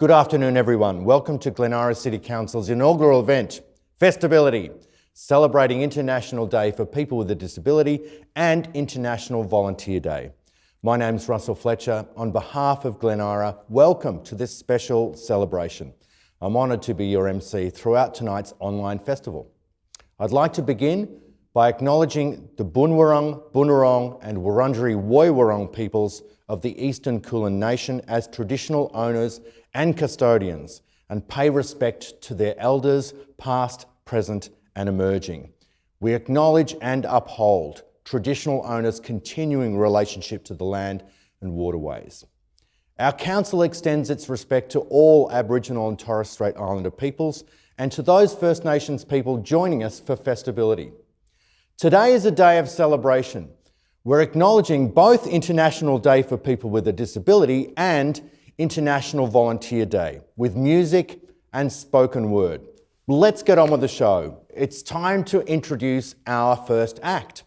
Good afternoon, everyone. Welcome to Glen Eira City Council's inaugural event, Festability, celebrating International Day for People with a Disability and International Volunteer Day. My name's Russell Fletcher. On behalf of Glen Eira, welcome to this special celebration. I'm honoured to be your MC throughout tonight's online festival. I'd like to begin by acknowledging the Bunwurrung, Bunurong and Wurundjeri Woiwurrung peoples of the Eastern Kulin Nation as traditional owners and custodians, and pay respect to their elders, past, present and emerging. We acknowledge and uphold traditional owners' continuing relationship to the land and waterways. Our council extends its respect to all Aboriginal and Torres Strait Islander peoples and to those First Nations people joining us for Festability. Today is a day of celebration. We're acknowledging both International Day for People with a Disability and International Volunteer Day with music and spoken word. Let's get on with the show. It's time to introduce our first act.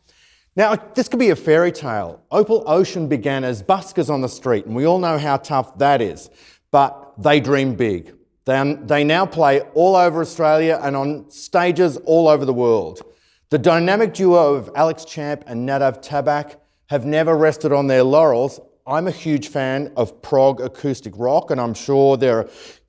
Now, this could be a fairy tale. Opal Ocean began as buskers on the street, and we all know how tough that is, but they dream big. They now play all over Australia and on stages all over the world. The dynamic duo of Alex Champ and Nadav Tabak have never rested on their laurels. I'm a huge fan of prog acoustic rock, and I'm sure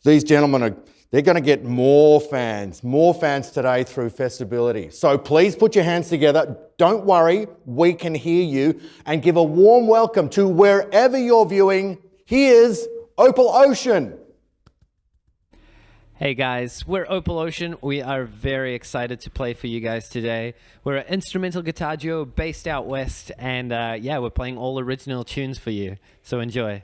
these gentlemen they're going to get more fans today through Festability. So please put your hands together. Don't worry, we can hear you, and give a warm welcome to wherever you're viewing. Here's Opal Ocean. Hey guys, we're Opal Ocean. We are very excited to play for you guys today. We're an instrumental guitar duo based out west, and yeah, we're playing all original tunes for you. So enjoy.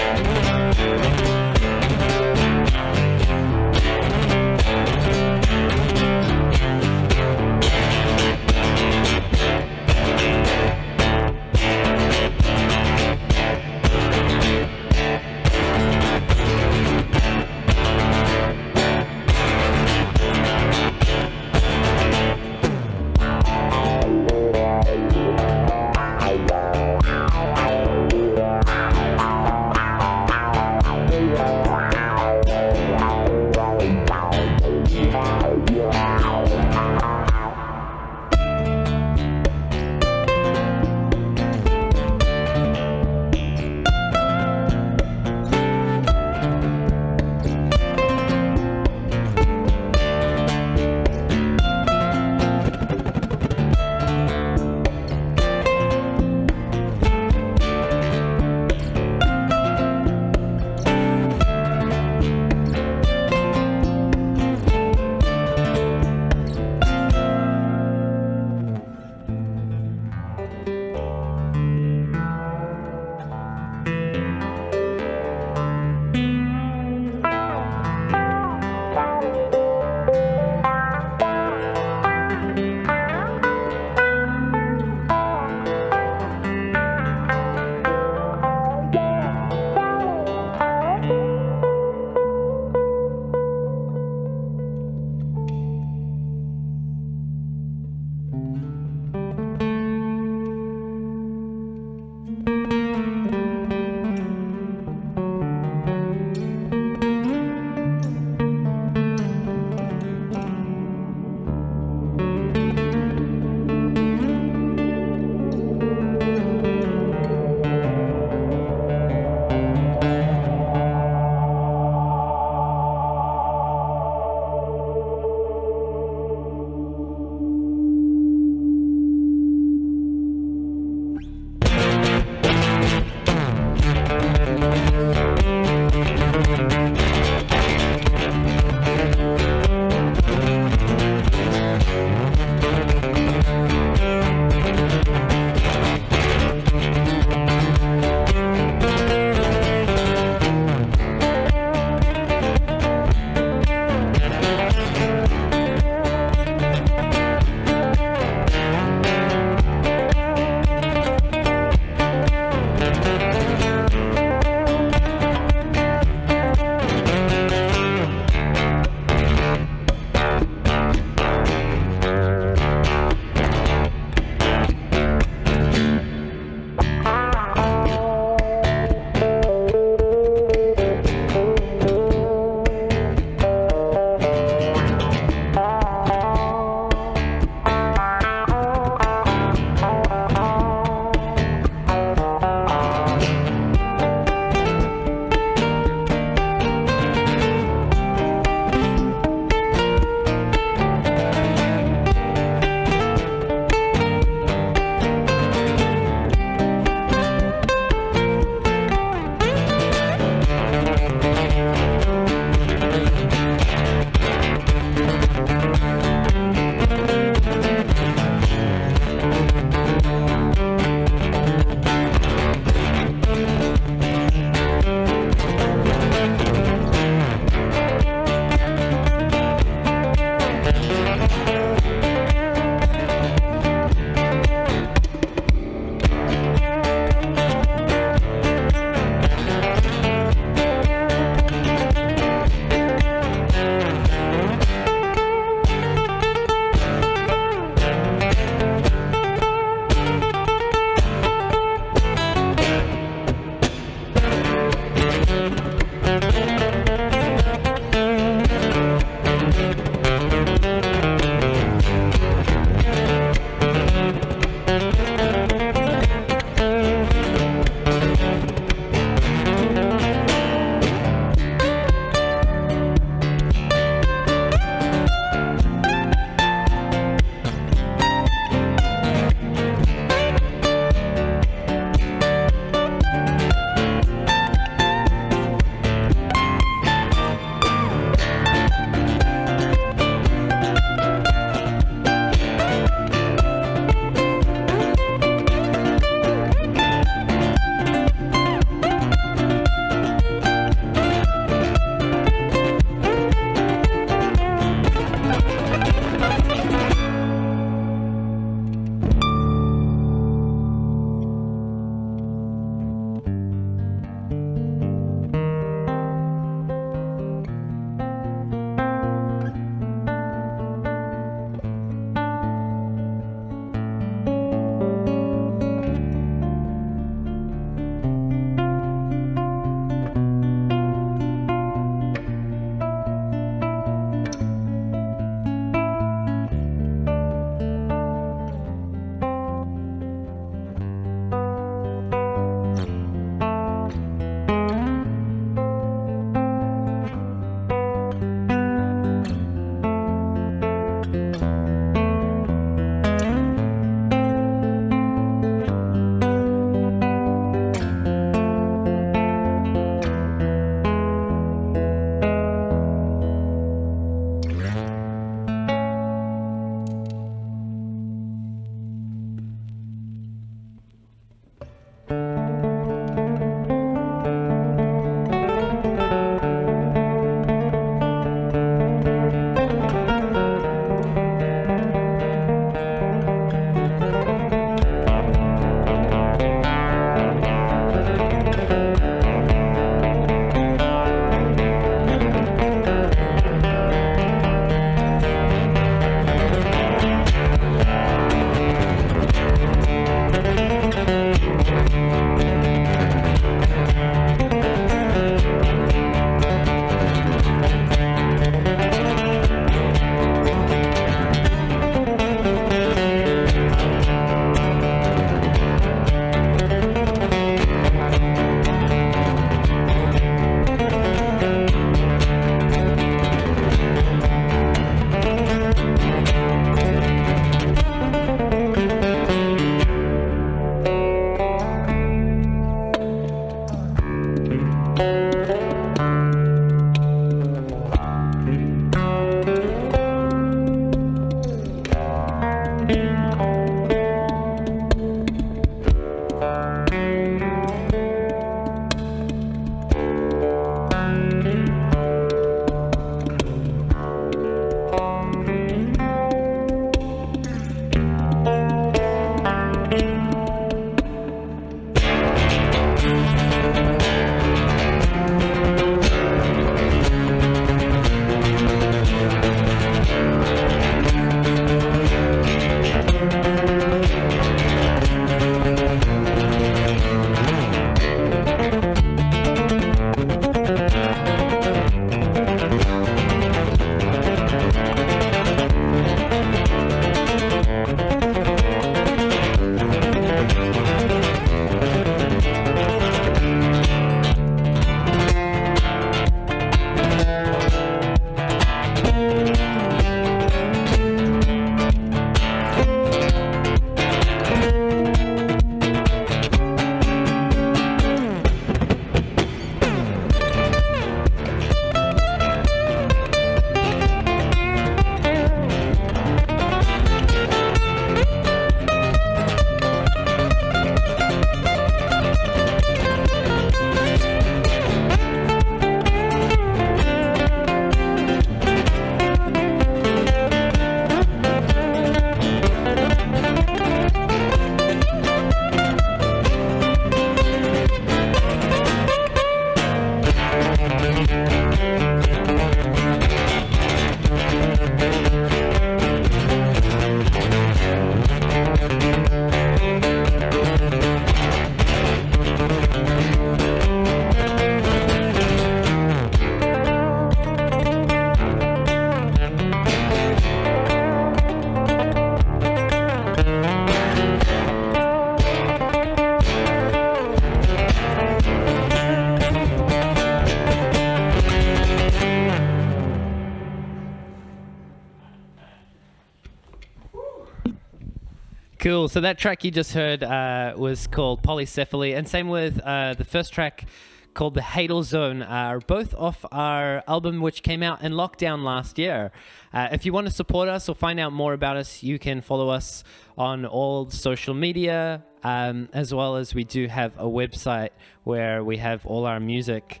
Cool. So that track you just heard was called Polycephaly, and same with the first track called The Hadal Zone, both off our album which came out in lockdown last year. If you want to support us or find out more about us, you can follow us on all social media, as well as we do have a website where we have all our music.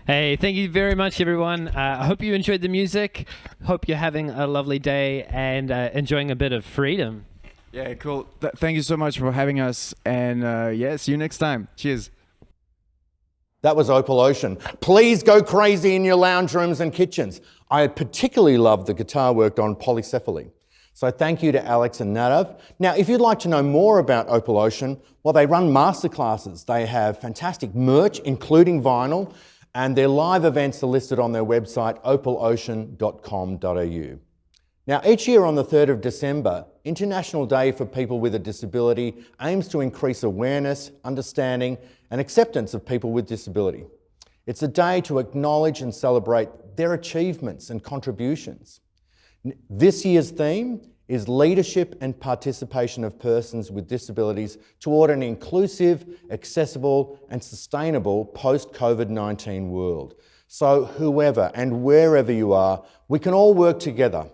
Hey, thank you very much, everyone. I hope you enjoyed the music. Hope you're having a lovely day and enjoying a bit of freedom. Yeah, cool. Thank you so much for having us. And yeah, see you next time. Cheers. That was Opal Ocean. Please go crazy in your lounge rooms and kitchens. I particularly love the guitar worked on Polycephaly. So thank you to Alex and Nadav. Now, if you'd like to know more about Opal Ocean, well, they run masterclasses. They have fantastic merch, including vinyl, and their live events are listed on their website, opalocean.com.au. Now, each year on the 3rd of December, International Day for People with a Disability aims to increase awareness, understanding, and acceptance of people with disability. It's a day to acknowledge and celebrate their achievements and contributions. This year's theme is leadership and participation of persons with disabilities toward an inclusive, accessible, and sustainable post-COVID-19 world. So whoever and wherever you are, we can all work together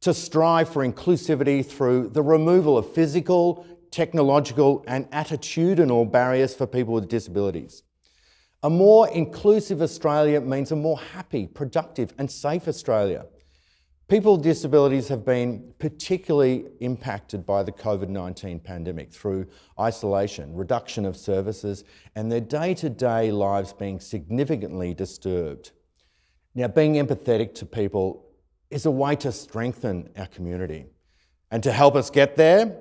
to strive for inclusivity through the removal of physical, technological, and attitudinal barriers for people with disabilities. A more inclusive Australia means a more happy, productive, and safe Australia. People with disabilities have been particularly impacted by the COVID-19 pandemic through isolation, reduction of services, and their day-to-day lives being significantly disturbed. Now, being empathetic to people is a way to strengthen our community. And to help us get there,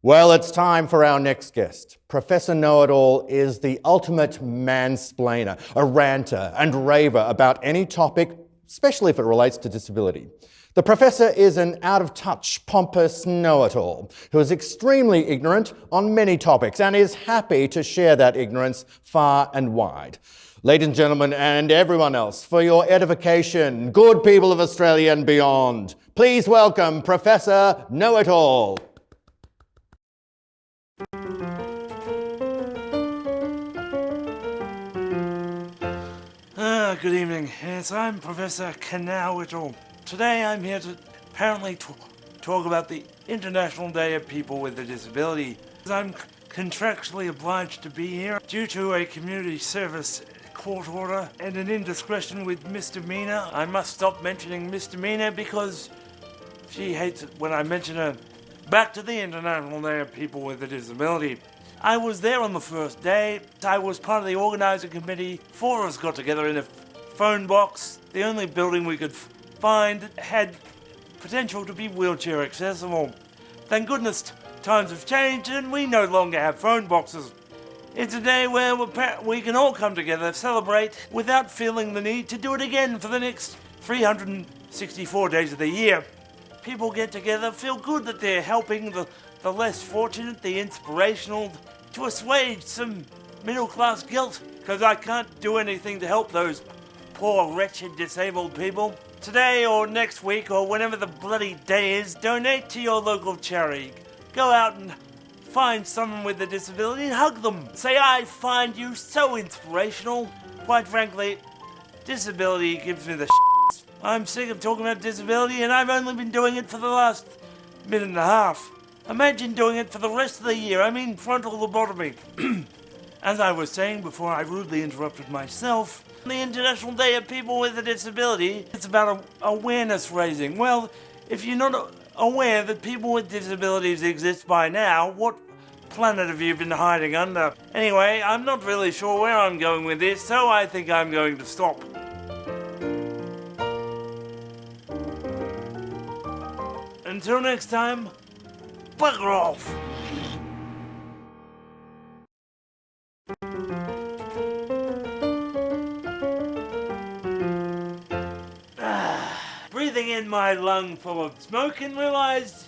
well, it's time for our next guest. Professor Know-It-All is the ultimate mansplainer, a ranter and raver about any topic, especially if it relates to disability. The professor is an out-of-touch, pompous know-it-all who is extremely ignorant on many topics and is happy to share that ignorance far and wide. Ladies and gentlemen, and everyone else, for your edification, good people of Australia and beyond, please welcome Professor Know-It-All. Good evening. Yes, I'm Professor Know-It-All. Today I'm here to apparently talk about the International Day of People with a Disability. I'm contractually obliged to be here due to a community service court order and an indiscretion with misdemeanor. I must stop mentioning misdemeanor because she hates it when I mention her. Back to the International Day of People with a Disability. I was there on the first day. I was part of the organizing committee. 4 of us got together in a phone box. The only building we could find had potential to be wheelchair accessible. Thank goodness times have changed and we no longer have phone boxes. It's a day where we can all come together, celebrate without feeling the need to do it again for the next 364 days of the year. People get together, feel good that they're helping the less fortunate, the inspirational, to assuage some middle-class guilt, because I can't do anything to help those poor, wretched, disabled people. Today or next week or whenever the bloody day is, donate to your local charity. Go out and find someone with a disability and hug them. Say, I find you so inspirational. Quite frankly, disability gives me the shit. I'm sick of talking about disability and I've only been doing it for the last minute and a half. Imagine doing it for the rest of the year. I mean frontal lobotomy. As I was saying before I rudely interrupted myself, the International Day of People with a Disability, it's about awareness raising. Well, if you're not aware that people with disabilities exist by now, what planet have you been hiding under? Anyway, I'm not really sure where I'm going with this, so I think I'm going to stop. Until next time, bugger off! Breathing in my lung full of smoke and realized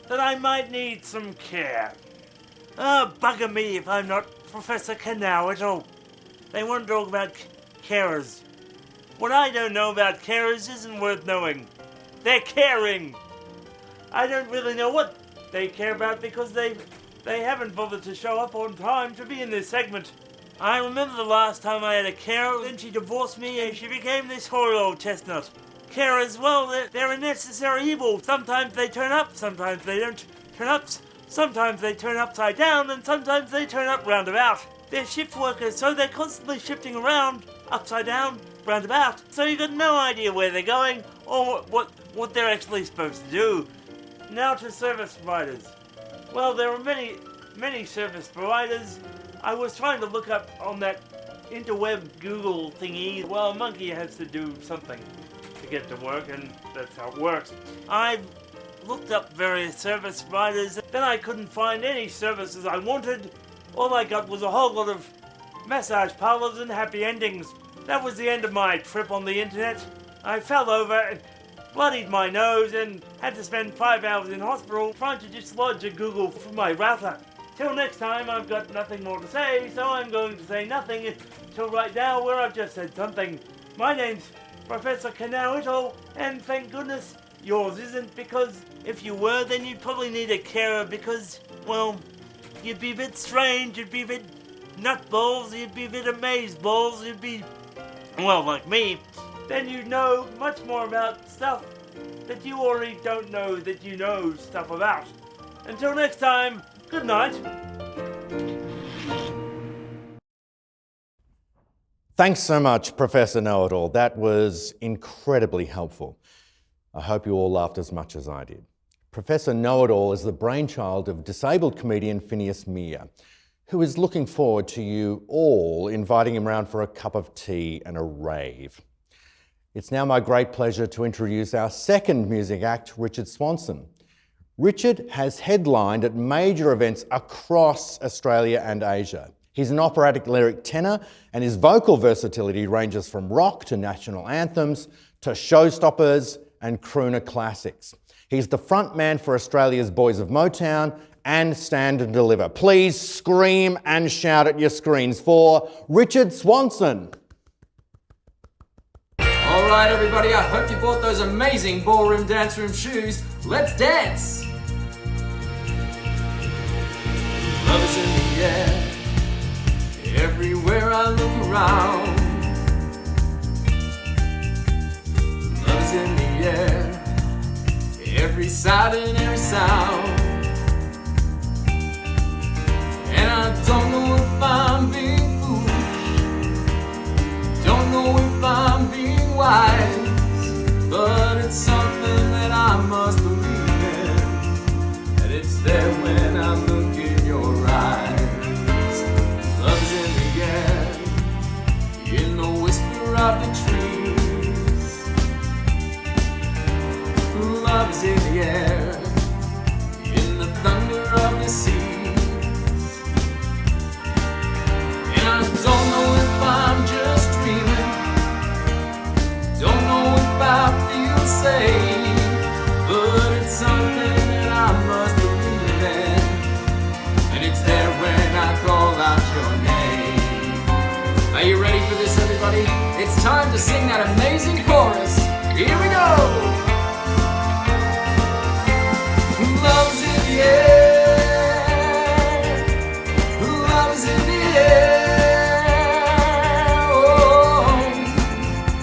that I might need some care. Bugger me if I'm not Professor Know-It-All. They want to talk about carers. What I don't know about carers isn't worth knowing. They're caring. I don't really know what they care about because they haven't bothered to show up on time to be in this segment. I remember the last time I had a carer, then she divorced me and she became this horrid old chestnut. Carers, well, they're a necessary evil. Sometimes they turn up, sometimes they don't turn up. Sometimes they turn upside down, and sometimes they turn up roundabout. They're shift workers, so they're constantly shifting around, upside down, roundabout. So you've got no idea where they're going or what they're actually supposed to do. Now to service providers. Well, there are many service providers. I was trying to look up on that interweb Google thingy. Well, a monkey has to do something to get to work, and that's how it works. I looked up various service providers. Then I couldn't find any services I wanted. All I got was a whole lot of massage parlors and happy endings. That was the end of my trip on the internet. I fell over and bloodied my nose and had to spend 5 hours in hospital trying to dislodge a Google from my router. Till next time, I've got nothing more to say, so I'm going to say nothing until right now where I've just said something. My name's Professor Kanawito, and thank goodness yours isn't, because if you were, then you'd probably need a carer because, well, you'd be a bit strange, you'd be a bit nutballs, you'd be a bit amazeballs, you'd be, well, like me. Then you'd know much more about stuff that you already don't know that you know stuff about. Until next time, good night. Thanks so much, Professor Know-It-All. That was incredibly helpful. I hope you all laughed as much as I did. Professor Know-It-All is the brainchild of disabled comedian Phineas Meir, who is looking forward to you all inviting him round for a cup of tea and a rave. It's now my great pleasure to introduce our second music act, Richard Swanson. Richard has headlined at major events across Australia and Asia. He's an operatic lyric tenor, and his vocal versatility ranges from rock to national anthems to showstoppers and crooner classics. He's the front man for Australia's Boys of Motown and Stand and Deliver. Please scream and shout at your screens for Richard Swanson. All right, everybody, I hope you bought those amazing ballroom dance room shoes. Let's dance! Love is in the air, everywhere I look around. Love is in the air, every sight and every sound. And I don't know if I'm being foolish, don't know if I'm being wise, but it's something that I must believe in, and it's there when I look in your eyes. Love is in the air, in the whisper of the trees. Love is in the air, in the thunder of the seas. And I don't know if I'm just dreaming, don't know if I feel safe, but it's something that I must believe in, and it's there when I call out your name. Are you ready for this, everybody? It's time to sing that amazing chorus. Here we go! Love's in the air, love's in the air, oh,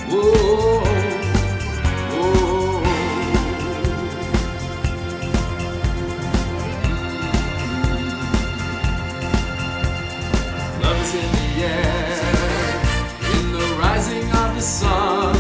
oh, oh. Love is in the air, in the rising of the sun.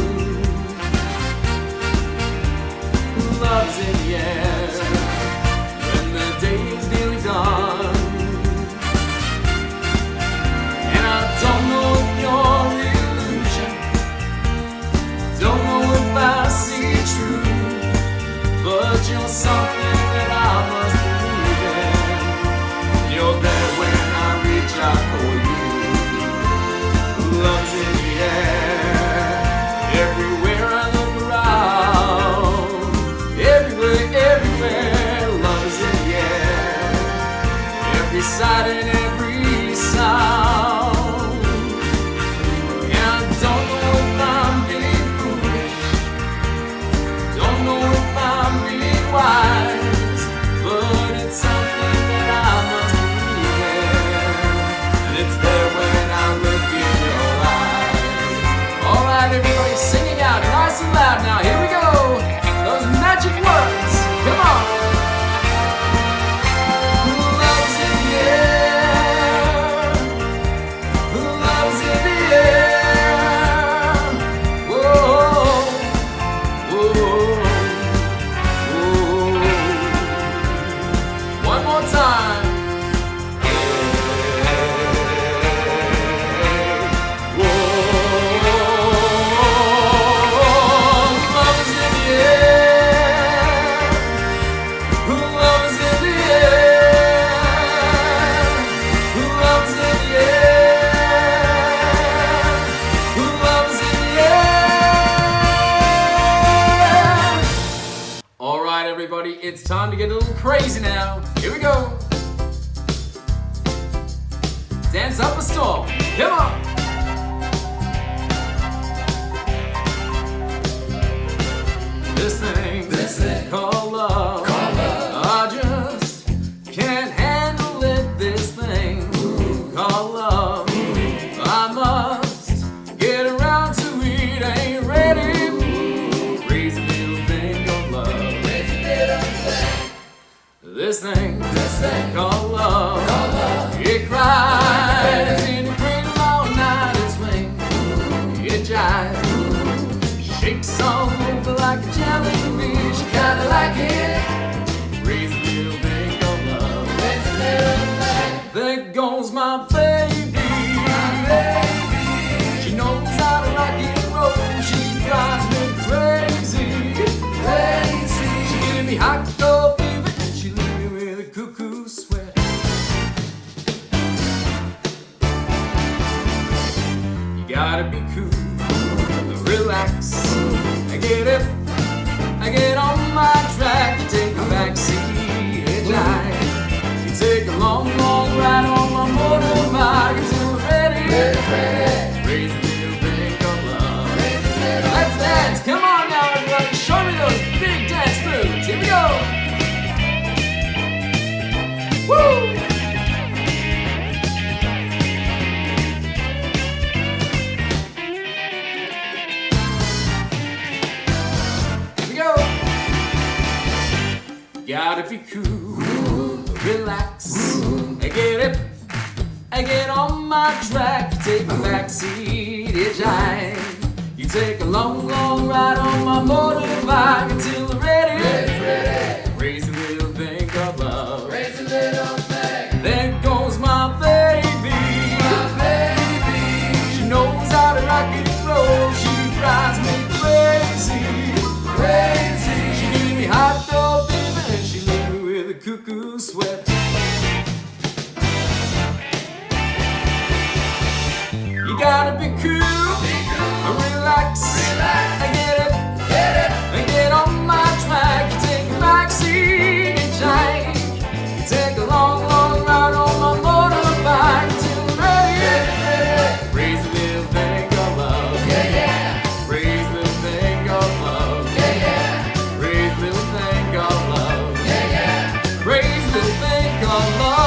it's time to get a little crazy now. Here we go. Dance up a storm. Come on. This thing called love. I just can't handle it. This thing called love. I must get around to it. Ain't ready. Crazy little thing called love. This thing called love. It cries in the cradle all night. It swings. It jives. Shakes all over like a jellyfish. Kinda like it. Crazy little thing called love. There goes my baby. She knows how to rock and roll. She drives me crazy. She give me hot cold fever and she leave me with a cuckoo sweat. You gotta be cool, relax. I get it, I get on my track. You take a back seat, you take a long ride on my motorbike until we're ready. Raise the little thing called love. Let's dance, come on now everybody. Show me those big dance moves. Here we go. Woo! Gotta be cool, relax. I get it, I get on my track. You take a back seat, hitchhike. You take a long ride on my motorbike until we're ready. Raise a little thing called love. Raise a little thing. There goes my baby. She knows how to rock and roll. She drives me crazy. She gives me hot dog. Cuckoo sweat. You gotta be cool, relax. I get it, I get on my track. You take a back seat and shine. You take a long ride on my motorbike until we're ready. Raise a little thing called love. Raise a little thing called love. Raise a little thing called love. Raise the thing called love.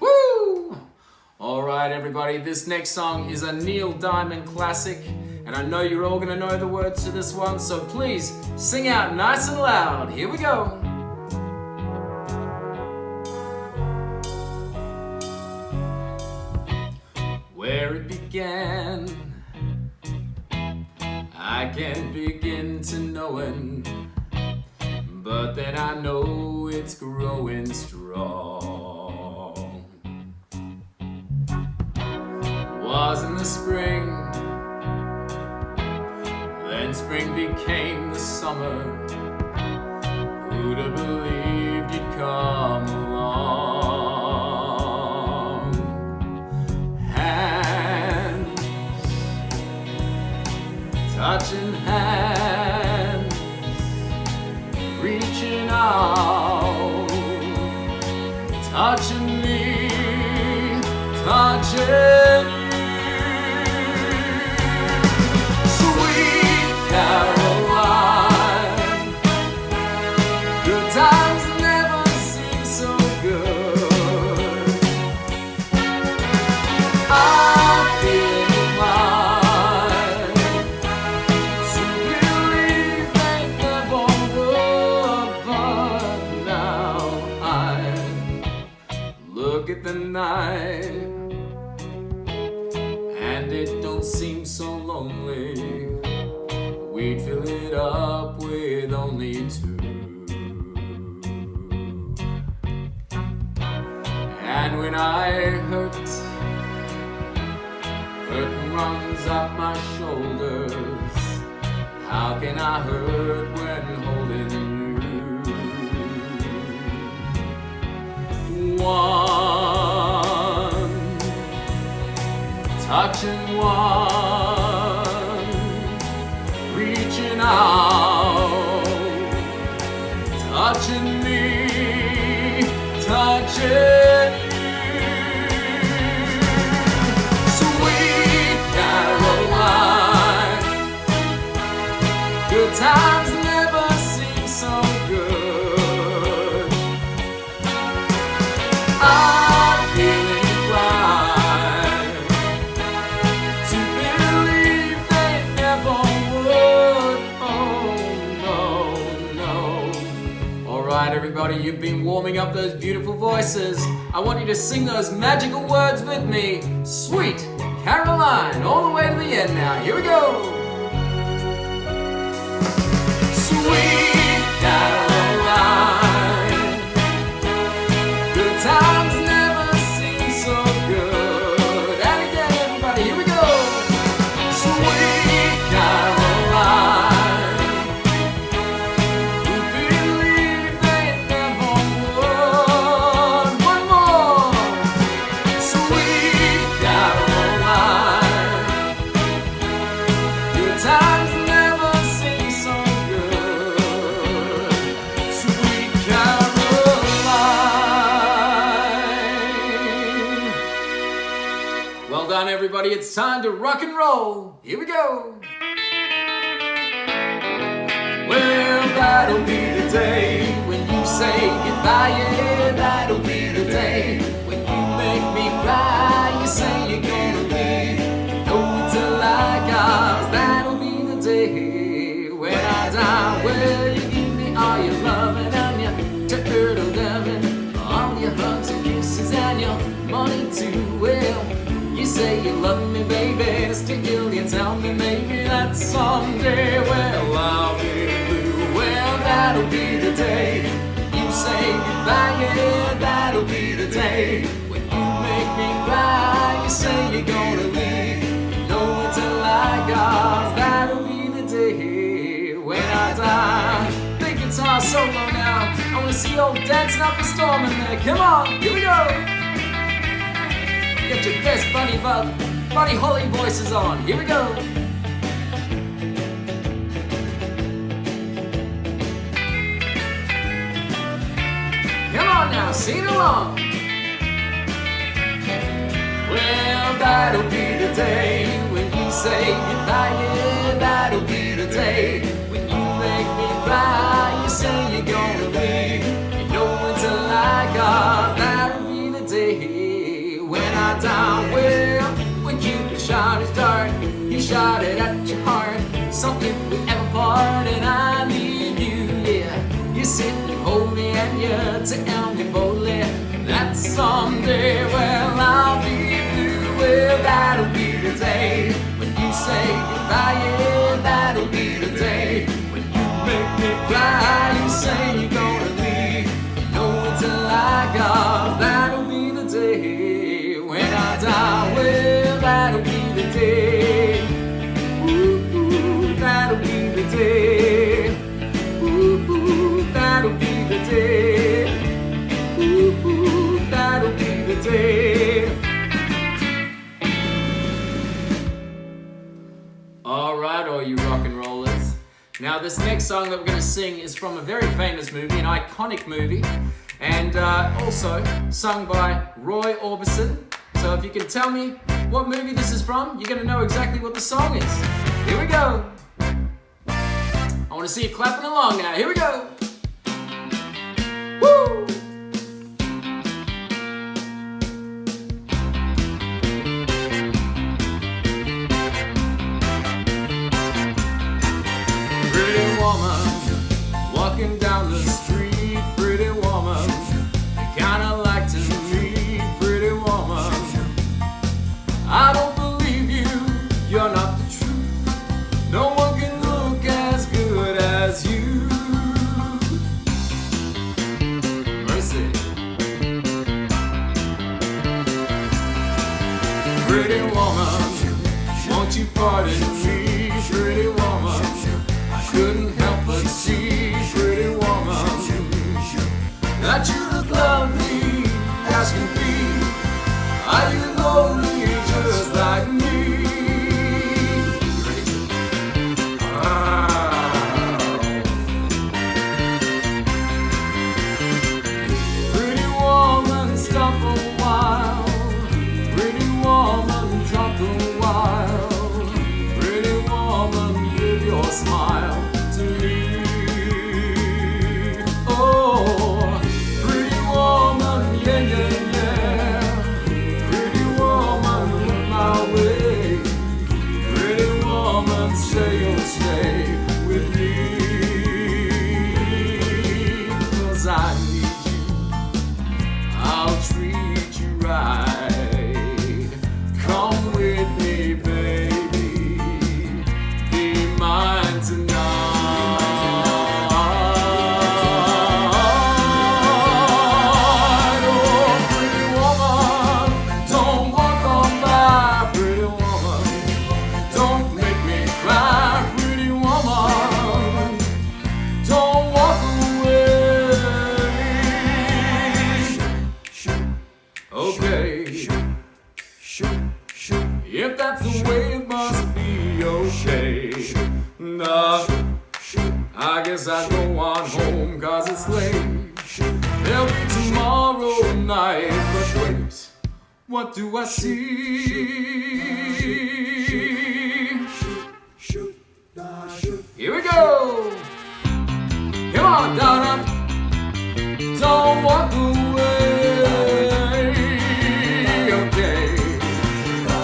Woo! Alright everybody, this next song is a Neil Diamond classic, and I know you're all gonna know the words to this one, so please sing out nice and loud. Here we go. Where it began, I can't begin to knowin', but then I know it's growing strong. Was in the spring, then spring became the summer. Who'd have believed you'd come along? Hands, touching hands, reaching out, touching me, touching you. Sweet Caroline, good times never seem so good. I feel mine to believe they never would, but now I look at the night and it don't seem so lonely. We'd fill it up with only two. And when I hurt runs up my shoulders. How can I hurt when holding you? One, touching one, reaching out. touching me, touching you. Sweet Caroline, good times never seem so good. I'm feeling inclined to believe they never would. Oh no. Alright everybody, you've been warming up those beautiful voices. I want you to sing those magical words with me. Sweet Caroline, all the way to the end now. Here we go. Sweet Caroline, good times never seem so good. And again, everybody, here we go. Sweet Caroline, we believe they never would. One more. Sweet Caroline, good times never seem so good. Sweet Caroline. Well done, everybody. It's time to rock and roll. Here we go. Well, that'll be the day when you say goodbye. Yeah, that'll be the day when you make me cry. You say you're gonna leave, know it till I got. That'll be the day when I die. Well, you give me all your loving and your turtle loving, all your hugs and kisses and your money too. Well, you say you love me, baby, still you tell me maybe that someday. Well, I'll be blue. Well, that'll be the day you say goodbye. Yeah, that'll be the day when you make me cry. You say you're gonna leave, you know it till I got. That'll be the day when I die. Big guitar solo now. I wanna see you all dancing up a storm in there. Come on, here we go. Get your best Bunny Holly voices on. Here we go. Come on now, sing along. Well, that'll be the day when you say goodbye. Yeah, that'll be the day when you make me cry. You say you're gonna leave, you know until I got. That'll be the day when I die. Well, when Cupid shot his dart, he shot it at your heart. Something we ever part, and I need you, yeah. You sit and hold me and you tell me boldly that someday, well, I'll be blue. Well, that'll be the day when you say goodbye. Yeah, that'll be the day when you make me cry. You say you're gonna leave, you know until I got. That'll be the day when I die. Well, that'll be the day. Ooh, that'll be the day. Ooh, that'll be the day. Ooh, that'll be the day. All right, all you rock and rollers. Now, this next song that we're going to sing is from a very famous movie, an iconic movie, and also sung by Roy Orbison. So if you can tell me what movie this is from, you're going to know exactly what the song is. Here we go. I want to see you clapping along now. Here we go. Woo! Pretty woman, walking down the street. Pretty woman, you kinda like to meet. Pretty woman, I don't believe you, you're not the truth. No one can look as good as you. Mercy. Pretty woman, won't you pardon me? Pretty woman, I couldn't help but see. Pretty woman, that you look lovely as can be. Are you lonely just like me? If that's the way it must be, okay. Nah, I guess I go on home 'cause it's late. There'll be tomorrow night, but wait, what do I see? Here we go! Come on, Donna! Don't walk away, okay?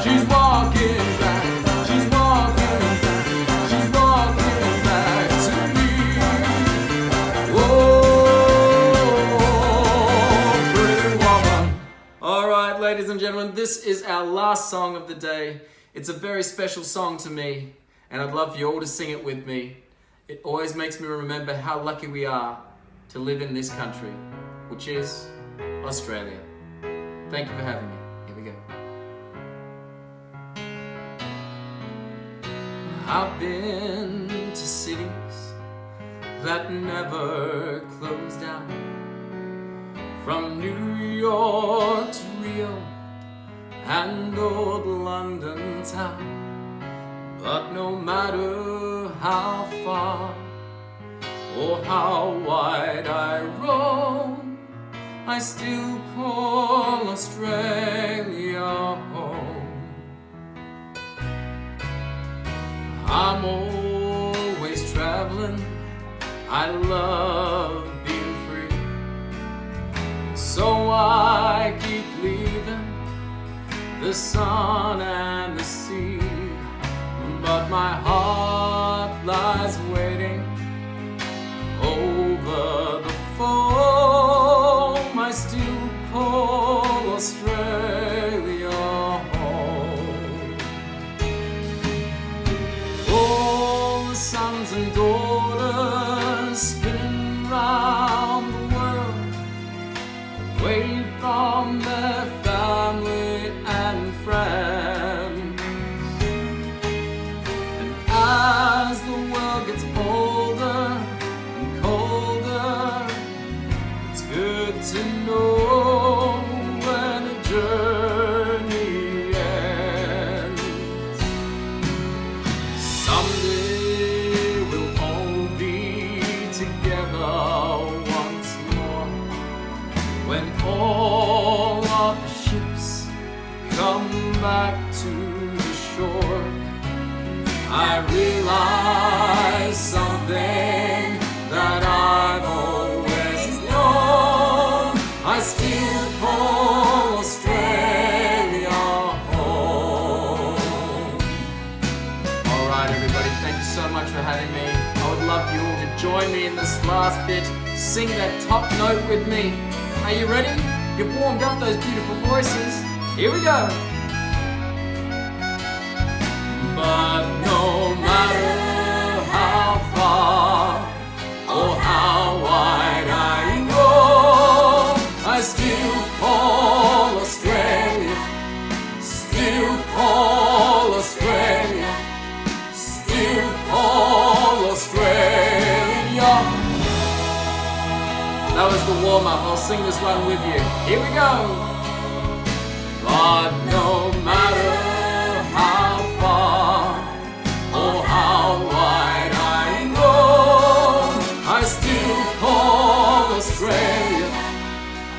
She's walking back, she's walking back, she's walking back to me. Oh, pretty woman. All right, ladies and gentlemen, this is our last song of the day. It's a very special song to me, and I'd love for you all to sing it with me. It always makes me remember how lucky we are to live in this country, which is Australia. Thank you for having me. Here we go. I've been to cities that never close down, from New York to Rio and old London town. But no matter how far or how wide I roam, I still call Australia home. I'm always traveling, I love being free, so I keep leaving the sun and the sea. But my heart lies waiting over the foam. I still call Australia home. All the sons and daughters spinning round the world, away from their family and friends. As the world gets older and colder, it's good to know when a journey ends. Someday we'll all be together once more, when all of the ships come back to the shore. I realize something that I've always known. I still call Australia home. All right, everybody, thank you so much for having me. I would love you all to join me in this last bit. Sing that top note with me. Are you ready? You've warmed up those beautiful voices. Here we go. But no matter how far or how wide I go, I still call Australia, still call Australia, still call Australia. That was the warm-up. I'll sing this one with you. Here we go. But no matter how far or how wide I go, I still call Australia,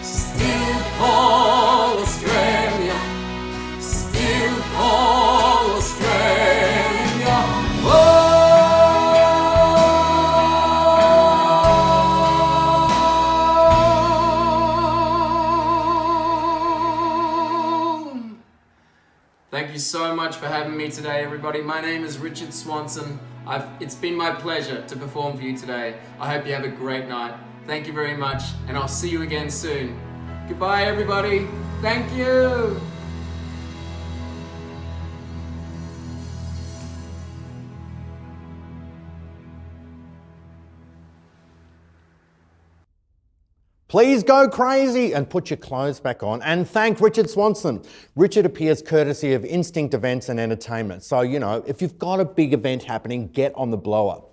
still call Australia, still call Australia. Oh! Thank you so much for having me today, everybody. My name is Richard Swanson. It's been my pleasure to perform for you today. I hope you have a great night. Thank you very much, and I'll see you again soon. Goodbye, everybody. Thank you. Please go crazy and put your clothes back on and thank Richard Swanson. Richard appears courtesy of Instinct Events and Entertainment. So, you know, if you've got a big event happening, get on the blower.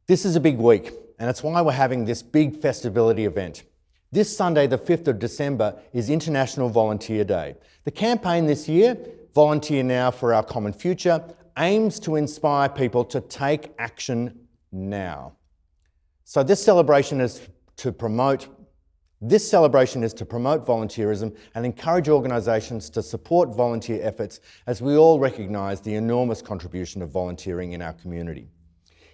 This is a big week, and that's why we're having this big Festability event. This Sunday, the 5th of December, is International Volunteer Day. The campaign this year, Volunteer Now for Our Common Future, aims to inspire people to take action now. So this celebration is to promote volunteerism and encourage organisations to support volunteer efforts, as we all recognise the enormous contribution of volunteering in our community.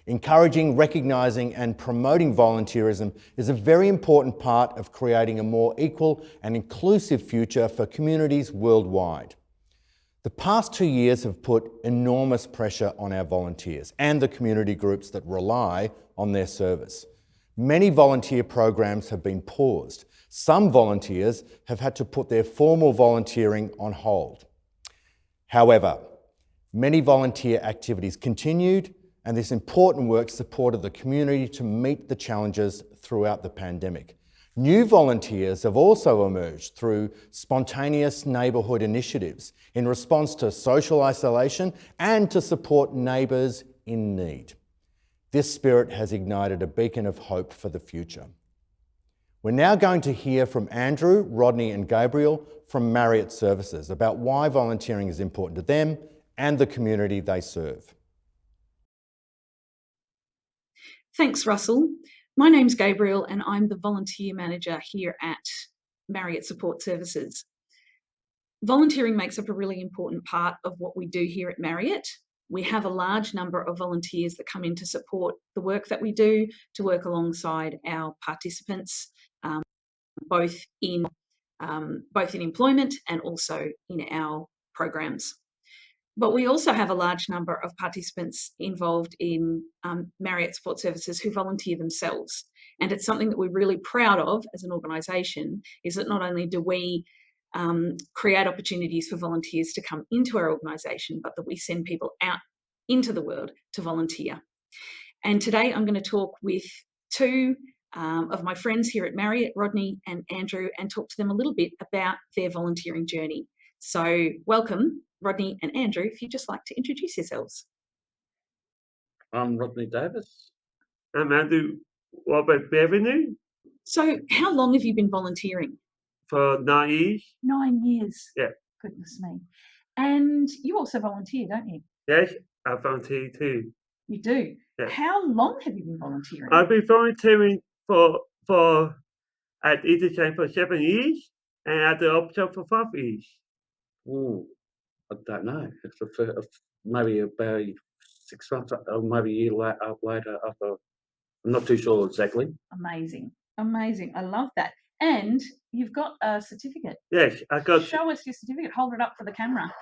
Encouraging, recognising and promoting volunteerism is a very important part of creating a more equal and inclusive future for communities worldwide. The past 2 years have put enormous pressure on our volunteers and the community groups that rely on their service. Many volunteer programs have been paused. Some volunteers have had to put their formal volunteering on hold. However, many volunteer activities continued, and this important work supported the community to meet the challenges throughout the pandemic. New volunteers have also emerged through spontaneous neighbourhood initiatives in response to social isolation and to support neighbours in need. This spirit has ignited a beacon of hope for the future. We're now going to hear from Andrew, Rodney and Gabriel from Marriott Services about why volunteering is important to them and the community they serve. Thanks, Russell. My name's Gabriel and I'm the volunteer manager here at Marriott Support Services. Volunteering makes up a really important part of what we do here at Marriott. We have a large number of volunteers that come in to support the work that we do, to work alongside our participants, both in employment and also in our programs. But we also have a large number of participants involved in Marriott Support Services who volunteer themselves. And it's something that we're really proud of as an organisation, is that not only do we create opportunities for volunteers to come into our organisation, but that we send people out into the world to volunteer. And today I'm going to talk with two of my friends here at Marriott, Rodney and Andrew, and talk to them a little bit about their volunteering journey. So welcome, Rodney and Andrew, if you'd just like to introduce yourselves. I'm Rodney Davis. I'm Andrew Robert Beverny So how long have you been volunteering? for 9 years. 9 years. Yeah. Goodness me. And you also volunteer, don't you? Yes, I volunteer too. You do. Yeah. How long have you been volunteering? I've been volunteering for at Interchange for 7 years and at the Option for 5 years. Oh, I don't know. It's maybe about 6 months or maybe a year later. After, I'm not too sure exactly. Amazing. Amazing. I love that. And you've got a certificate. Yes, I got. Show us your certificate. Hold it up for the camera.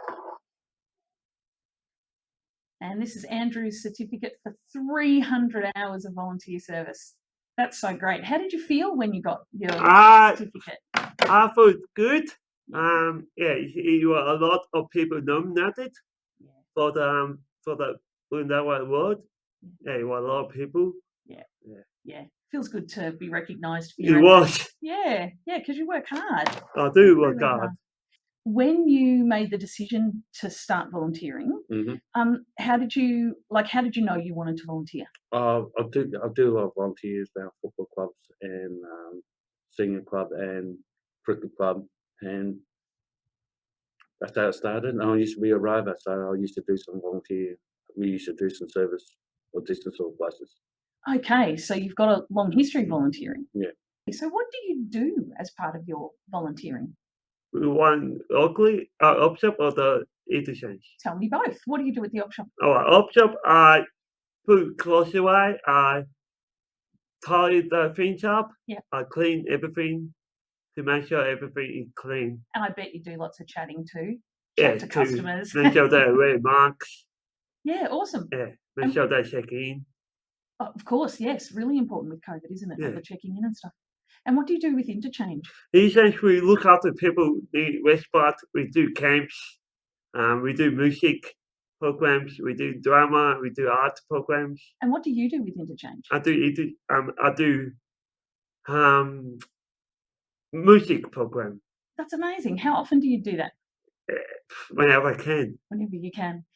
And this is Andrew's certificate for 300 hours of volunteer service. That's so great. How did you feel when you got your certificate? I felt good. You were a lot of people nominated for the Untitled Award. Yeah, you were a lot of people. Yeah. Feels good to be recognised for It your was. Yeah, because you work hard. I do work Really hard. When you made the decision to start volunteering, how did you know you wanted to volunteer? I do a lot of volunteers about football clubs and senior club and cricket club, and that's how it started. And I used to be a rover, so I used to do some volunteer. We used to do some service or distance or places. Okay, so you've got a long history of volunteering. Yeah. So what do you do as part of your volunteering? We won locally, op shop or the interchange. Tell me both. What do you do at the op shop? Op shop, I put clothes away, I tidy the things up, I clean everything to make sure everything is clean. And I bet you do lots of chatting too. Chat to customers. Make sure they wear masks. Yeah, awesome. Yeah, make sure they check in. Oh, of course, yes. Really important with COVID, isn't it? Yeah. The checking in and stuff. And what do you do with Interchange? Interchange, we look after people in respite. We do camps, we do music programs, we do drama, we do art programs. And what do you do with Interchange? I do music program. That's amazing. How often do you do that? Whenever I can. Whenever you can.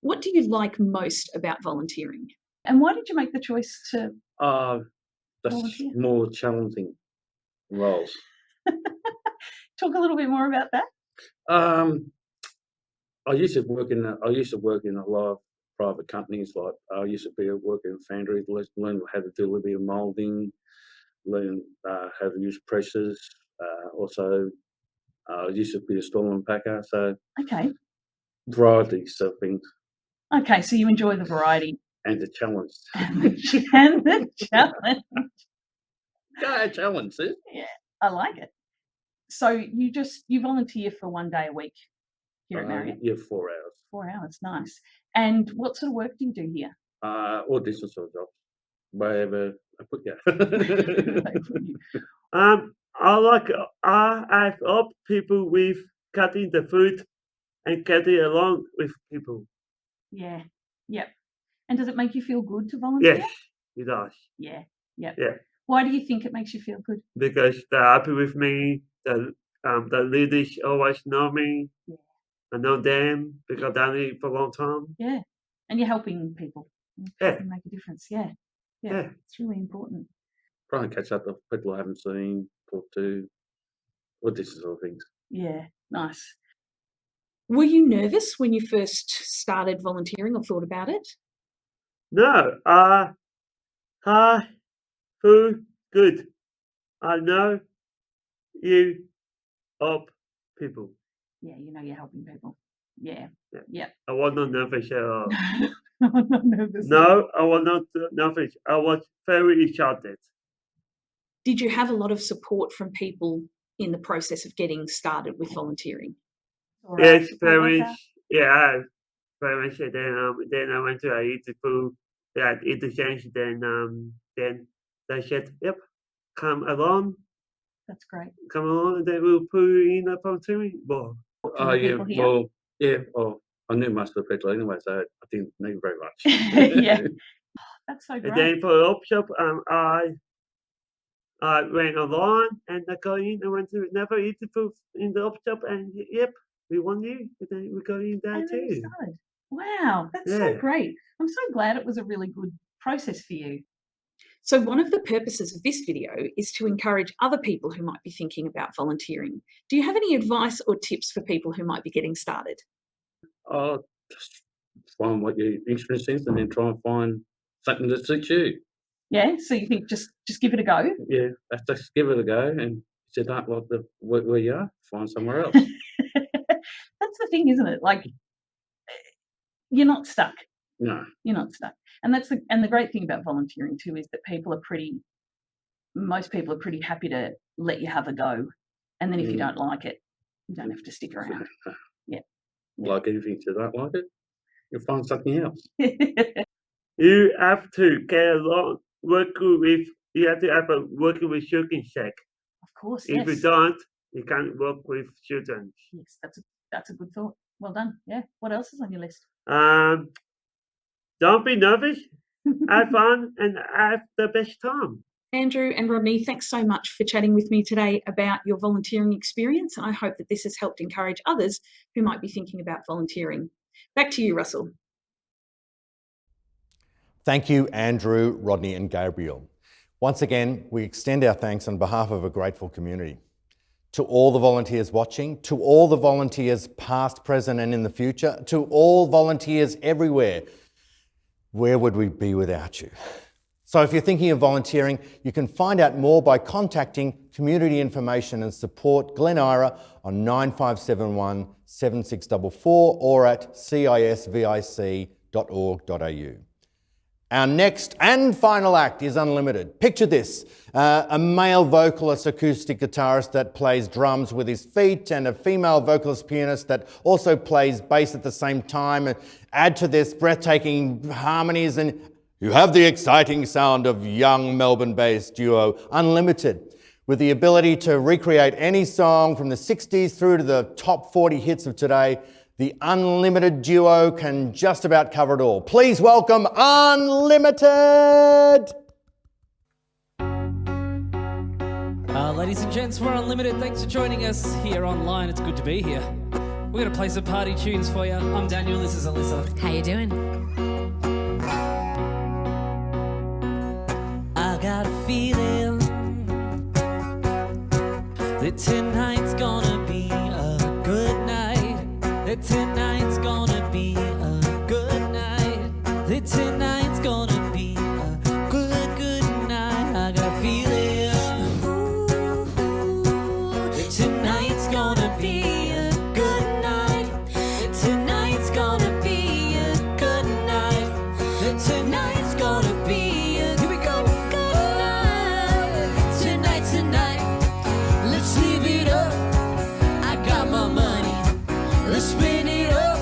What do you like most about volunteering? And why did you make the choice to That's volunteer? more challenging. roles. Talk a little bit more about that. I used to work in a lot of private companies. Like I used to be working in foundries, learn how to do a little bit of moulding, learn how to use presses. Also, I used to be a storm and packer, so Okay. varieties of things Okay, so you enjoy the variety. and the challenge. And the challenge. Yeah, challenge, sis. Yeah, I like it. So you volunteer for 1 day a week here at Marriott? Yeah, 4 hours. 4 hours, nice. And what sort of work do you do here? All different sort of jobs. Wherever I put you. I help people with cutting the food and getting along with people. Yeah, yep. And does it make you feel good to volunteer? Yes, it does. Yeah, yep. Yeah. Why do you think it makes you feel good? Because they're happy with me. The leaders always know me. Yeah. I know them because I've done it for a long time. Yeah, and you're helping people. Yeah. Can make a difference. Yeah, Yeah. it's really important. Trying to catch up with people I haven't seen, talk to, all different sort of things. Yeah, nice. Were you nervous when you first started volunteering or thought about it? No, I feel good. I know you help people. Yeah, you know you're helping people. Yeah, Yeah. yeah. I was not nervous at all. I'm not nervous. No, I was not nervous. I was very excited. Did you have a lot of support from people in the process of getting started with volunteering? Yes, parents. Yeah, parents. And then I went to a interview at interchange. Then they said, "Yep, come along, That's great. come along, and then we'll put you in a volunteering board." From the people here? I knew most of the people anyway, so I didn't need very much. Yeah, that's so And great. then for the workshop, I went online and I got in. I went to another interview in the workshop, and yep, we won you. And then we got in there And then you too. started. Wow, that's so Yeah. great. I'm so glad it was a really good process for you. So one of the purposes of this video is to encourage other people who might be thinking about volunteering. Do you have any advice or tips for people who might be getting started? Just find what your interest is and then try and find something that suits you. Yeah, so you think just give it a go? Yeah, just give it a go, and if you don't like where you are, find somewhere else. That's the thing, isn't it? Like, you're not stuck. No. You're not stuck. And the great thing about volunteering too is that most people are pretty happy to let you have a go. And then if you don't like it, you don't have to stick around. Yeah. Like anything, if you don't like it, you'll find something else. You have to get along, you have to have a working with children check. Of course, If you yes. don't, you can't work with children. Yes, that's a good thought. Well done. Yeah. What else is on your list? Don't be nervous. Have fun and have the best time. Andrew and Rodney, thanks so much for chatting with me today about your volunteering experience. I hope that this has helped encourage others who might be thinking about volunteering. Back to you, Russell. Thank you, Andrew, Rodney and Gabriel. Once again, we extend our thanks on behalf of a grateful community. To all the volunteers watching, to all the volunteers past, present and in the future, to all volunteers everywhere, where would we be without you? So if you're thinking of volunteering, you can find out more by contacting Community Information and Support Glen Eira on 9571 7644 or at cisvic.org.au. Our next and final act is Unlimited. Picture this, a male vocalist acoustic guitarist that plays drums with his feet and a female vocalist pianist that also plays bass at the same time. And add to this breathtaking harmonies and you have the exciting sound of young Melbourne-based duo Unlimited, with the ability to recreate any song from the 60s through to the top 40 hits of today. The Unlimited duo can just about cover it all. Please welcome Unlimited! Ladies and gents, we're Unlimited. Thanks for joining us here online. It's good to be here. We're going to play some party tunes for you. I'm Daniel, this is Alyssa. How you doing? I got a feeling that tonight's gonna be a good night. That tonight's gonna be a good night. That tonight's gonna be a good, good night. I got a feeling that tonight's gonna be a good night. That tonight's gonna be a good night. That tonight's gonna be a here we go. Good night. Tonight, tonight. Let's live it up. I got my money. Let's spin it up.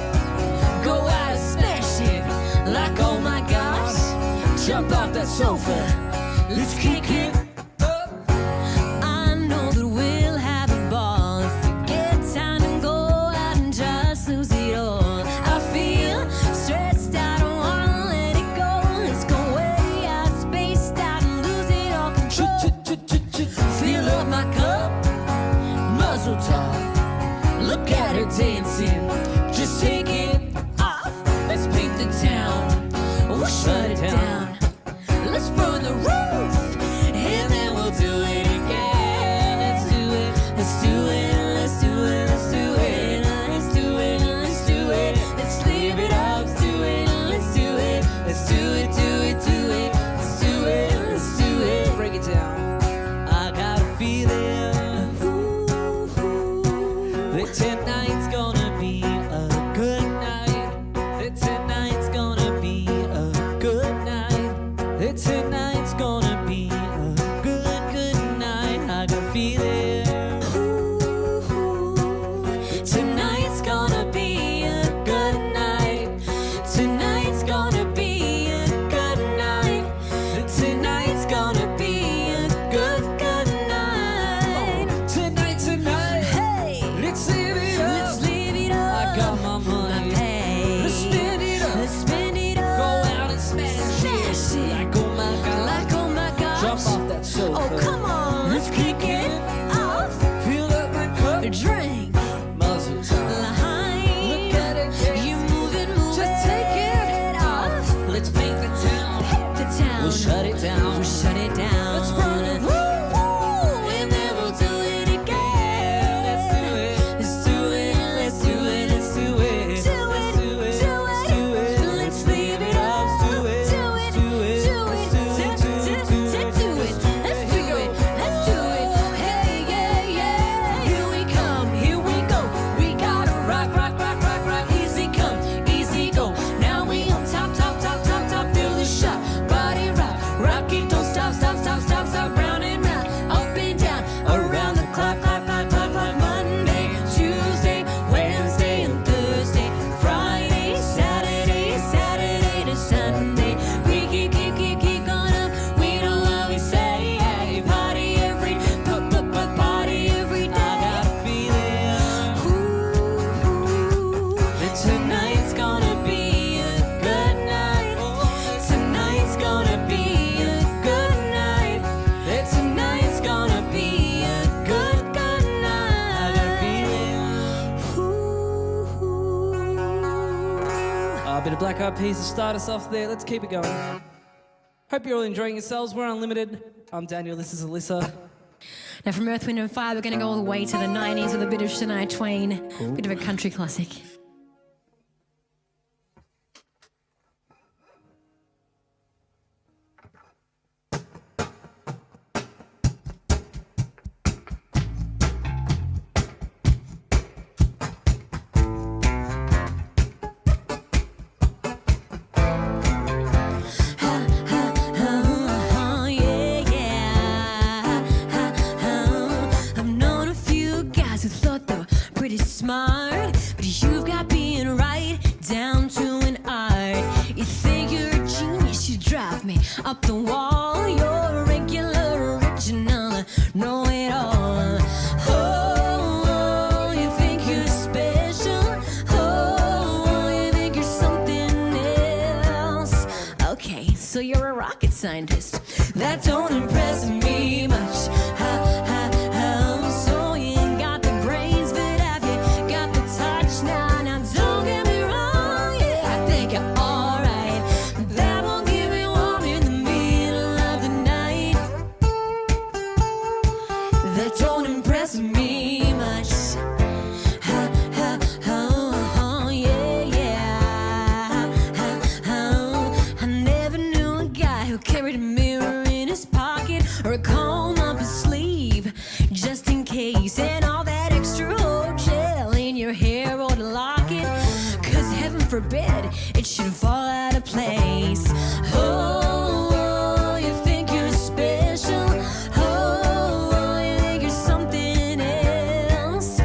Go out and smash it. Like oh my gosh. Jump off that sofa. Let's kick it up. I know that we'll have a ball if we get time and go out and just lose it all. I feel stressed, I don't wanna let it go. Let's go way out, spaced out and lose it all control. Fill up my cup, muzzle top. Look at her dancing, just take it off. Let's paint the town, we'll shut it down. Let's burn the roof, and then we'll do it again. Let's do it, let's do it, let's do it, let's do it, let's do it, let's do it. Let's leave it up, let's do it, let's do it, let's do it, do it, do it, let's do it, let's do it. Break it down. I got a feeling that tonight's gonna be a good night. That tonight's gonna be a good night. That tonight's gonna be a good, good night. I got a feeling tonight's gonna be a good night. Tonight's gonna be a good night. Tonight's gonna be a good, good night. Tonight, tonight. Hey, let's live it up. Let's live it up. I got my money. Let's spin it up. Let's spin it up. Go out and smash it. Like oh my god. Like oh my gosh. Jump off that sofa. Oh come on. Let's kick it off. Fill up my cup. Drink. Muzzle top. Look at it. You move it, move just it. Just take it off. Let's paint the town. Paint the town. We'll shut it down. We'll shut it down. Let's burn it. Woo, and then we'll do it again. Let's do it. Let's do it. Let's do it. Let's do it. Do it. Do it. Let's do it. Let's leave it up. Let's do it. Do it. Do it. Do it. Let's do it. Let's do it. Let's do it. Hey, yeah, yeah. Here we come. Here we go. We gotta rock, rock, rock, rock, rock. Easy come, easy go. Now we on top, top, top, top, top. Feel the shot. Body rock, rock it. Don't stop, stop, stop, stop, stop. Round and round, up and down, around the clock, clock, clock, clock, clock. Monday, Tuesday, Wednesday, and Thursday, Friday, Saturday, Saturday to Sunday. We keep going up. We know what we say. Hey, party every, party every day. I got a feeling that tonight's gonna be a good night. Tonight's gonna be a good night. That tonight's gonna be a good, good night. I got a feeling. A bit of Black Eyed Peas to start us off there. Let's keep it going. Hope you're all enjoying yourselves. We're Unlimited. I'm Daniel. This is Alyssa. Now from Earth, Wind and Fire, we're going to go all the way to the 90s with a bit of Shania Twain, bit of a country classic. I've known a few guys who thought they were pretty smart, but you've got being right down to an art. You think you're a genius, you drive me up the wall. You're a regular, original, know it all. Oh, you think you're special. Oh, you think you're something else. Okay, so you're a rocket scientist. That don't impress me much. So you ain't got the brains, but have you got the touch? Now, don't get me wrong, yeah, I think you're alright. That won't give me warm in the middle of the night. That don't impress me forbid it should fall out of place. Oh, you think you're special? Oh, you think you're something else?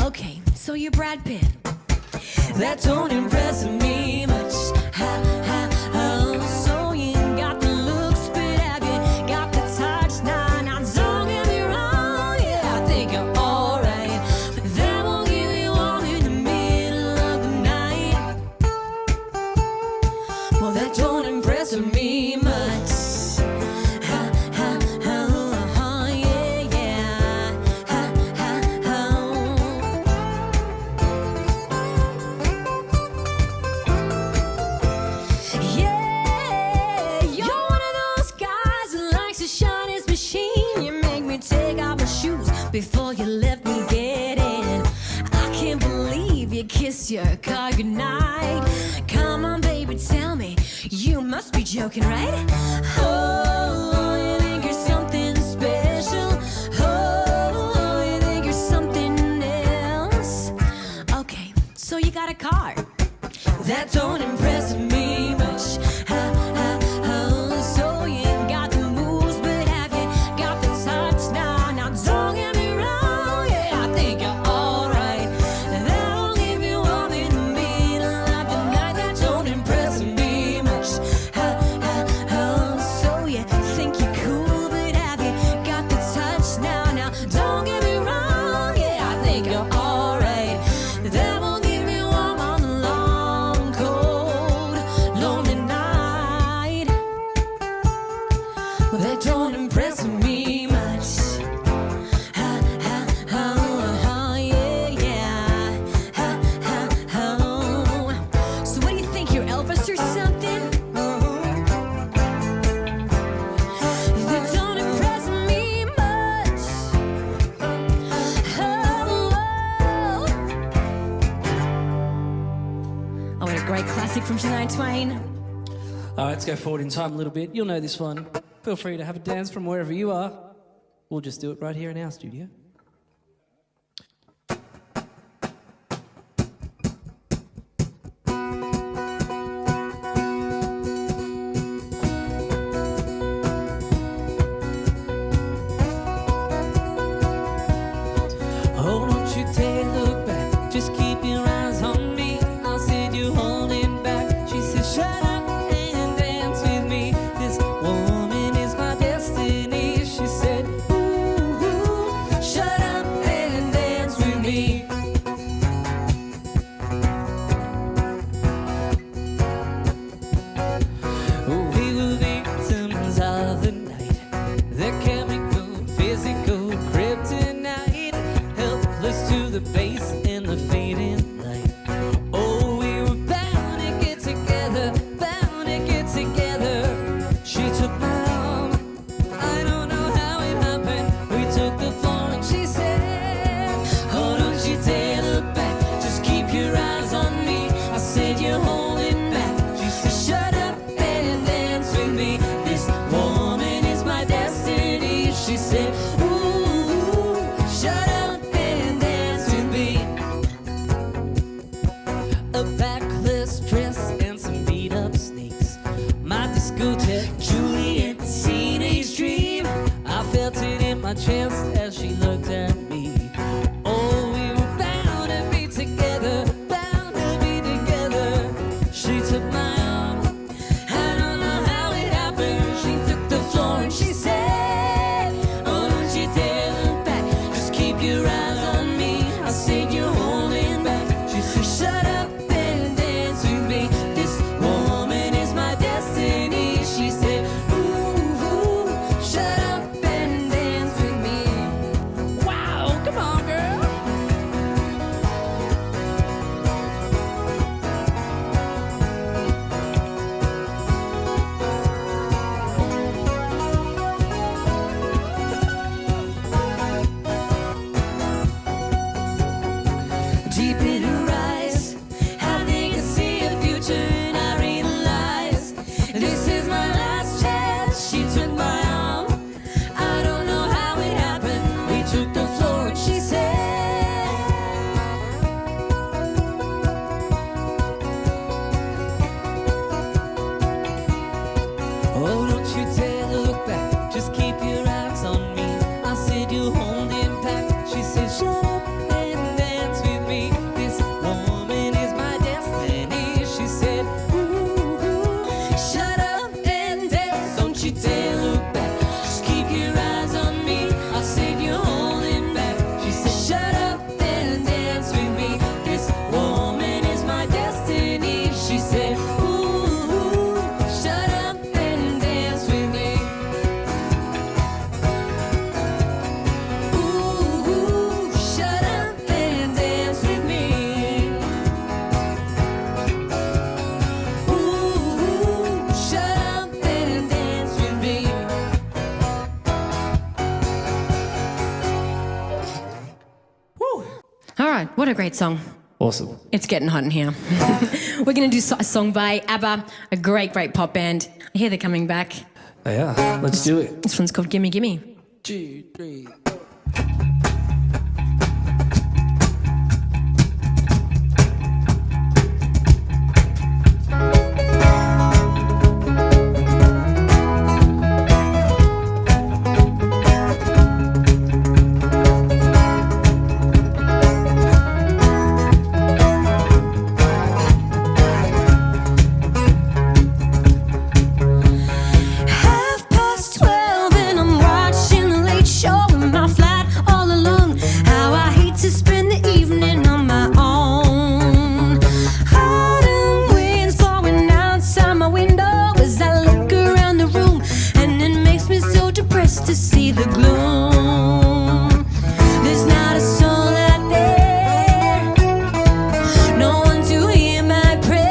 Okay, so you're Brad Pitt. That don't impress me much. So you ain't got the looks, but have you got the touch? Nah, don't get me wrong. Yeah, I think you're alright, but that won't give you warm in the middle of the night. Well, that don't impress me much. Before you let me get in, I can't believe you kiss your car goodnight. Come on, baby, tell me, you must be joking, right? Oh, you think you're something special? Oh, you think you're something else? Okay, so you got a car. That don't impress me much. So you ain't got the moves, but have you got the touch? Now don't get me wrong. Yeah, I think you're alright. That'll leave you warm in the middle of the night. That don't impress me much. So you think you're cool, but have you got the touch? Now don't get me wrong. Yeah, I think you're alright. That won't give me warm on the long, cold, lonely night. Well, that don't impress me much. So what do you think, you're Elvis or something? That don't impress me much. Oh, what a great classic from Shania Twain. All right, let's go forward in time a little bit. You'll know this one. Feel free to have a dance from wherever you are. We'll just do it right here in our studio. Oh, don't you take a look back. Just keep your eyes on me. I said you're holding back. She said, shut up and dance with me. This woman is my destiny. She said, ooh, shut a great song. Awesome. It's getting hot in here. We're going to do a song by ABBA, a great, great pop band. I hear they're coming back. They are. Let's do it. This one's called Gimme Gimme. 2, 3. To see the gloom, there's not a soul out there, no one to hear my prayer.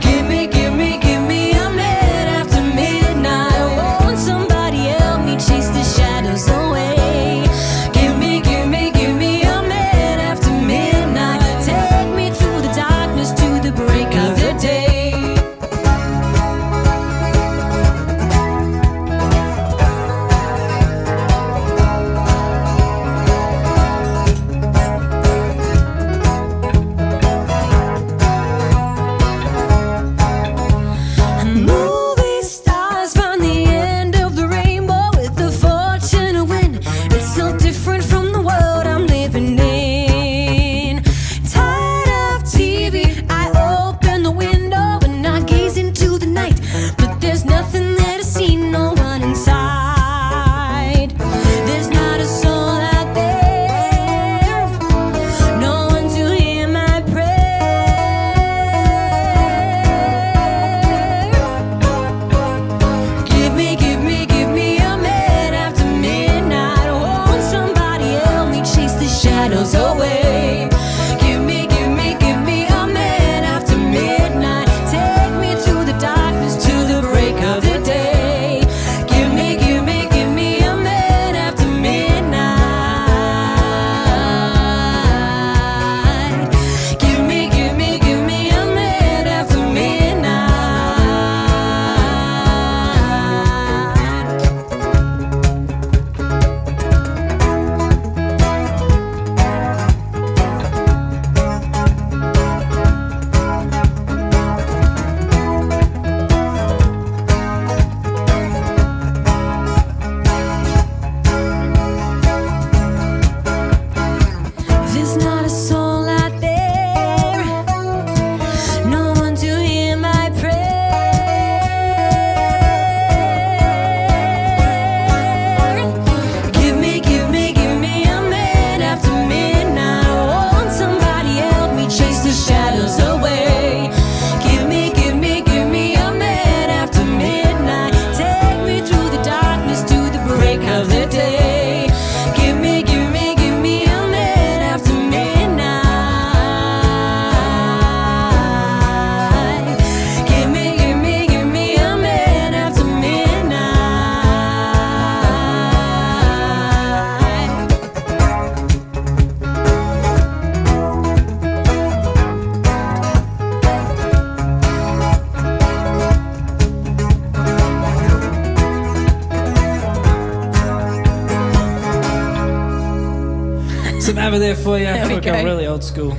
Give me, give me, give me a minute after midnight. Won't somebody help me chase the shadows away? Give me, give me, give me a minute after midnight. Take me through the darkness to the break of the day. Some ABBA there for you. There we We're go. going really old school.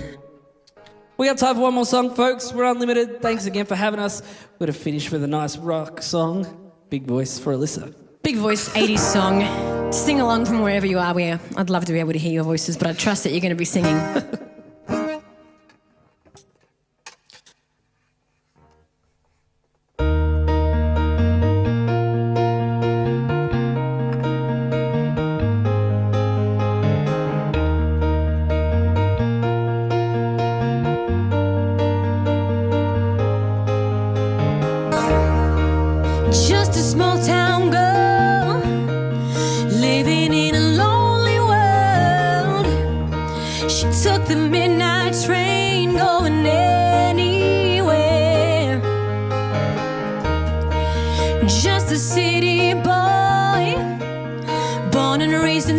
We got time for one more song, folks. We're unlimited. Thanks again for having us. We're going to finish with a nice rock song. Big voice for Alyssa. Big voice 80s song. Sing along from wherever you are. I'd love to be able to hear your voices, but I trust that you're going to be singing. Just a small town girl living in a lonely world. She took the midnight train going anywhere. Just a city boy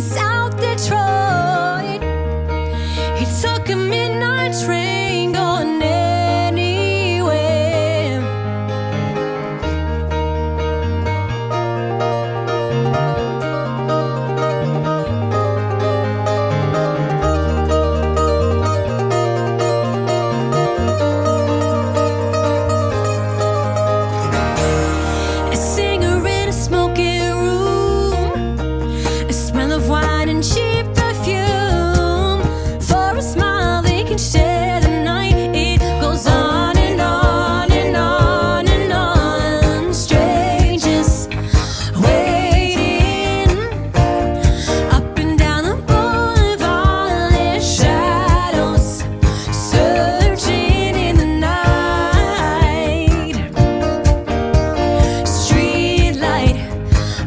South Detroit. He took a midnight train going anywhere. A singer in a smoky room, a smell of wine and cheap perfume. For a smile they can share the night. It goes on and on and on and on. Strangers waiting up and down the boulevard. Their shadows searching in the night. Streetlight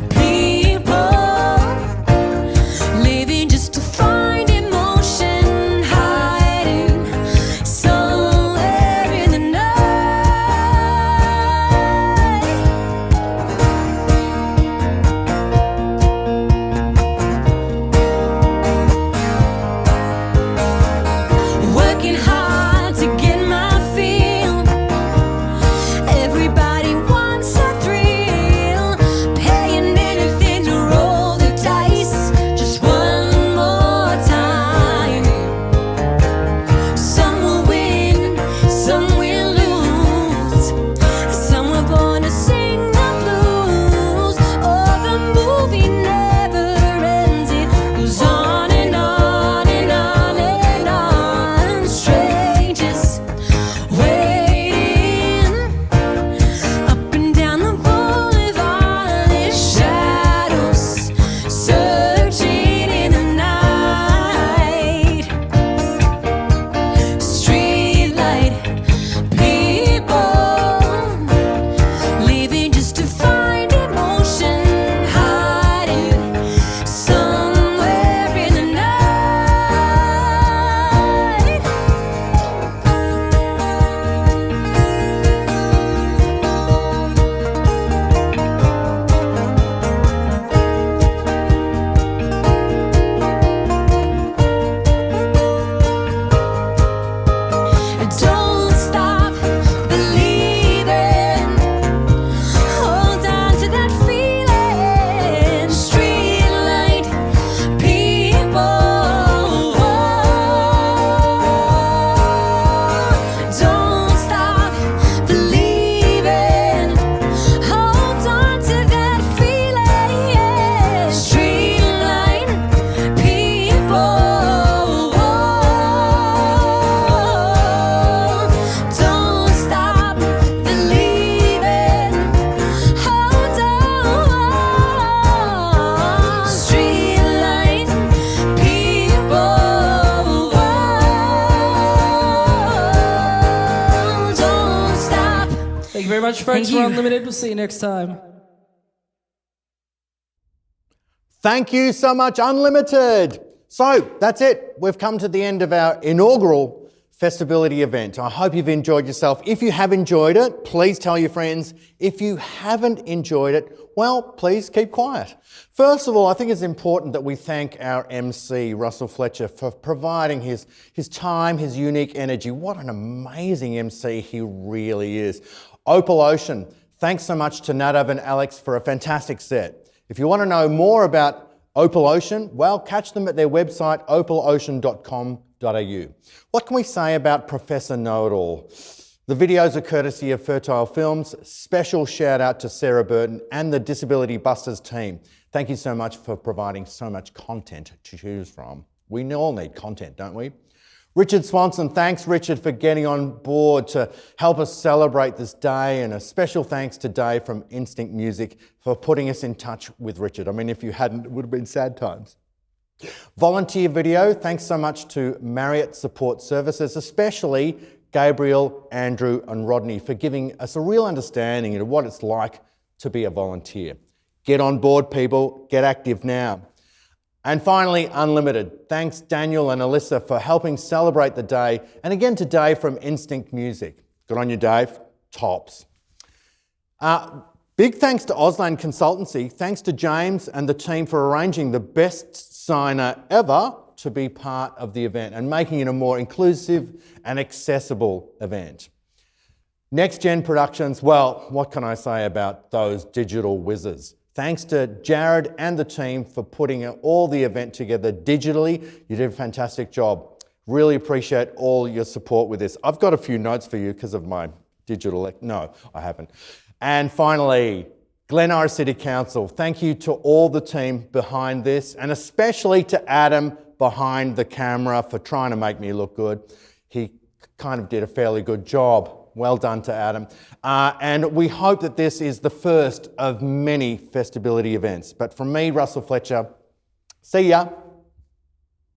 people living just to find emotion, hiding somewhere in the night. Working hard to get my feel. Everybody wants a thrill, paying anything to roll the dice just one more time. Some will win, some will lose. Some were born to sing the blues. Oh, the movie never ends. It goes on and on and on and on. Strangers waiting up and down the boulevard. Their shadows searching in the night. Streetlight people living just to find emotion, hiding somewhere in the night. Don't stop believing. Hold on to that feeling. Streetlight people. Don't stop believing. Hold on to that feeling. Streetlight people. Don't stop believing. Hold on. Streetlight people. Don't stop. Thank you very much, folks. Thank We're you. Unlimited. We'll see you next time. Thank you so much, Unlimited. So that's it. We've come to the end of our inaugural Festability event. I hope you've enjoyed yourself. If you have enjoyed it, please tell your friends. If you haven't enjoyed it, well, please keep quiet. First of all, I think it's important that we thank our MC, Russell Fletcher, for providing his time, his unique energy. What an amazing MC he really is. Opal Ocean, thanks so much to Nadav and Alex for a fantastic set. If you want to know more about Opal Ocean, well, catch them at their website, opalocean.com.au. What can we say about Professor Know-It-All? The videos are courtesy of Fertile Films. Special shout out to Sarah Burton and the Disability Busters team. Thank you so much for providing so much content to choose from. We all need content, don't we? Richard Swanson, thanks Richard for getting on board to help us celebrate this day, and a special thanks to Dave from Instinct Music for putting us in touch with Richard. I mean, if you hadn't, it would have been sad times. Volunteer video, thanks so much to Marriott Support Services, especially Gabriel, Andrew and Rodney for giving us a real understanding of what it's like to be a volunteer. Get on board, people, get active now. And finally, Unlimited. Thanks Daniel and Alyssa for helping celebrate the day. And again to Dave from Instinct Music. Good on you, Dave. Tops. Big thanks to Auslan Consultancy. Thanks to James and the team for arranging the best signer ever to be part of the event and making it a more inclusive and accessible event. Next Gen Productions, well, what can I say about those digital whizzes? Thanks to Jared and the team for putting all the event together digitally. You did a fantastic job. Really appreciate all your support with this. I've got a few notes for you because of my digital, no, I haven't. And finally, Glen Eira City Council, thank you to all the team behind this, and especially to Adam behind the camera for trying to make me look good. He kind of did a fairly good job. Well done to Adam. And we hope that this is the first of many Festability events. But from me, Russell Fletcher, see ya.